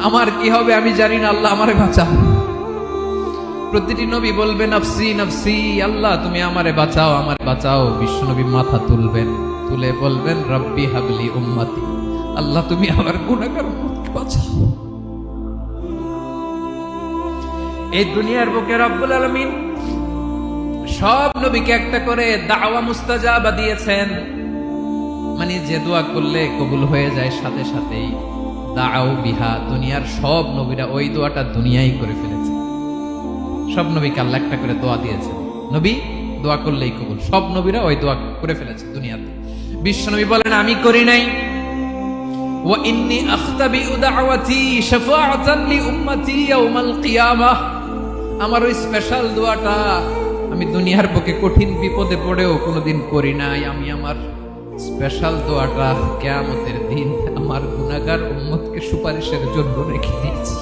আমার কি হবে আমি জানি না, আল্লাহ আমারে বাঁচাও। প্রতিটি নবী বলবেন নফসি নফসি, আল্লাহ তুমি আমারে বাঁচাও, আমার বাঁচাও। বিশ্বনবী মাথা তুলবেন, তুলে বলবেন রব্বি হাবলি উম্মতি, আল্লাহ তুমি আমার গুনাহগার উম্মতকে বাঁচাও। এই দুনিয়ার বুকে রব্বুল আলামিন সব নবীকে একটা করে দাওয়া মুস্তাজাবা দিয়েছেন, মানে যে দোয়া করলে কবুল হয়ে যায় সাথে সাথেই। দাও বিহা, দুনিয়ার সব নবীরা ওই দোয়াটা দুনিয়ায় করে ফেলেছে। সব নবীকে আল্লাহ একটা করে দোয়া দিয়েছেন, নবী দোয়া করলেই কবুল। সব নবীরা ওই দোয়া করে ফেলেছে দুনিয়াতে। বিশ্ব নবী বলেন আমি করি নাই। ওয়া ইন্নী আখতাবিউ দাওয়াতি শাফাআতান লি উম্মতি ইয়াউমাল কিয়ামাহ, আমার ওই স্পেশাল দোয়াটা আমি দুনিয়ার বুকে কঠিন বিপদে পড়েও কোনোদিন করি নাই। আমি আমার স্পেশাল দোয়াটা কিয়ামতের দিন আমার গুনাহগার উম্মতকে সুপারিশের জন্য রেখে দিয়েছি।